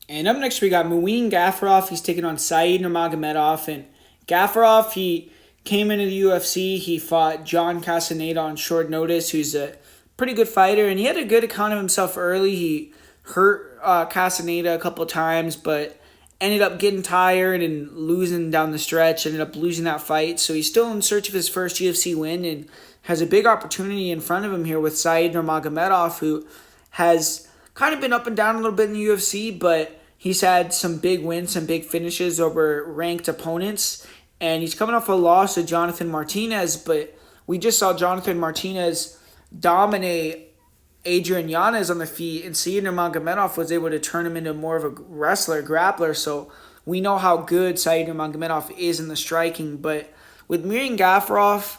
And up next, we got Muin Gafurov. He's taking on Saeed Nurmagomedov. And Gafurov, he came into the UFC. He fought John Castaneda on short notice, who's a pretty good fighter. And he had a good account of himself early. He hurt Castaneda a couple times, but ended up getting tired and losing down the stretch. Ended up losing that fight. So he's still in search of his first UFC win and has a big opportunity in front of him here with Saeed Nurmagomedov, who has kind of been up and down a little bit in the UFC, but he's had some big wins, some big finishes over ranked opponents, and he's coming off a loss to Jonathan Martinez, but we just saw Jonathan Martinez dominate Adrian Yanez on the feet, and Saeed Nurmagomedov was able to turn him into more of a wrestler, grappler, so we know how good Saeed Nurmagomedov is in the striking, but with Muin Gafurov,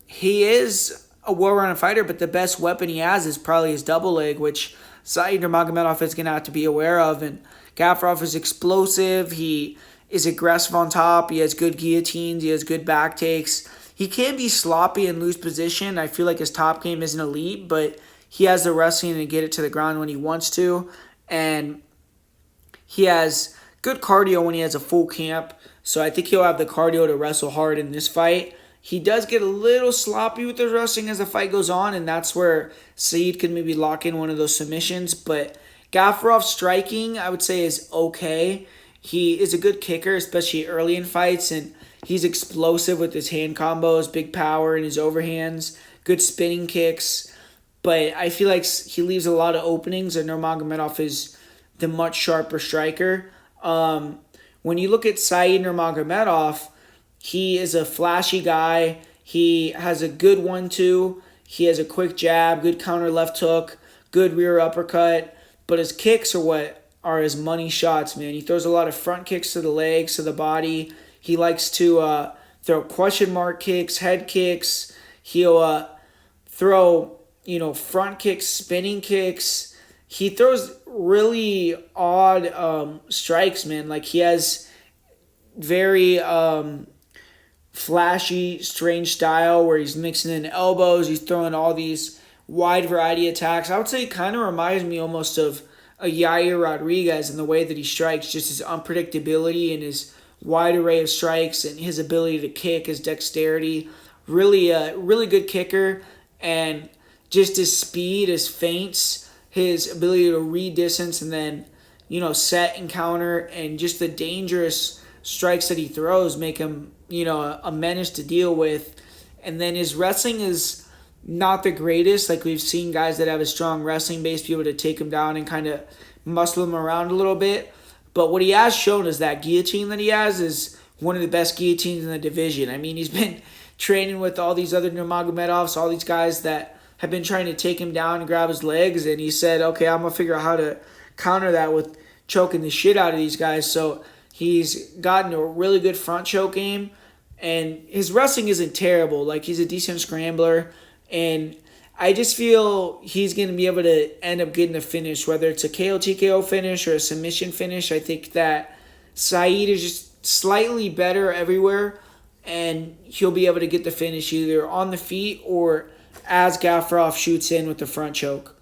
he is a well-rounded fighter, but the best weapon he has is probably his double leg, which Saeed Nurmagomedov is going to have to be aware of. And Gafurov is explosive. He is aggressive on top. He has good guillotines. He has good back takes. He can be sloppy and lose position. I feel like his top game isn't elite, but he has the wrestling to get it to the ground when he wants to. And he has good cardio when he has a full camp. So I think he'll have the cardio to wrestle hard in this fight. He does get a little sloppy with his wrestling as the fight goes on, and that's where Saeed could maybe lock in one of those submissions. But Gafurov's striking, I would say, is okay. He is a good kicker, especially early in fights, and he's explosive with his hand combos, big power in his overhands, good spinning kicks. But I feel like he leaves a lot of openings, and Nurmagomedov is the much sharper striker. When you look at Saeed Nurmagomedov, he is a flashy guy. He has a good 1-2. He has a quick jab, good counter left hook, good rear uppercut. But his kicks are what are his money shots, man. He throws a lot of front kicks to the legs, to the body. He likes to throw question mark kicks, head kicks. He'll throw, front kicks, spinning kicks. He throws really odd strikes, man. Like he has very flashy, strange style where he's mixing in elbows. He's throwing all these wide variety attacks. I would say it kind of reminds me almost of a Yair Rodriguez in the way that he strikes, just his unpredictability and his wide array of strikes and his ability to kick, his dexterity. Really a really good kicker, and just his speed, his feints, his ability to read distance and then, set and counter, and just the dangerous strikes that he throws make him, a menace to deal with. And then his wrestling is not the greatest. Like we've seen guys that have a strong wrestling base be able to take him down and kind of muscle him around a little bit. But what he has shown is that guillotine that he has is one of the best guillotines in the division. I mean, he's been training with all these other Nurmagomedovs, all these guys that have been trying to take him down and grab his legs. And he said, okay, I'm going to figure out how to counter that with choking the shit out of these guys. So he's gotten a really good front choke game. And his wrestling isn't terrible. Like, he's a decent scrambler. And I just feel he's going to be able to end up getting a finish, whether it's a KO TKO finish or a submission finish. I think that Saeed is just slightly better everywhere, and he'll be able to get the finish either on the feet or as Gafurov shoots in with the front choke.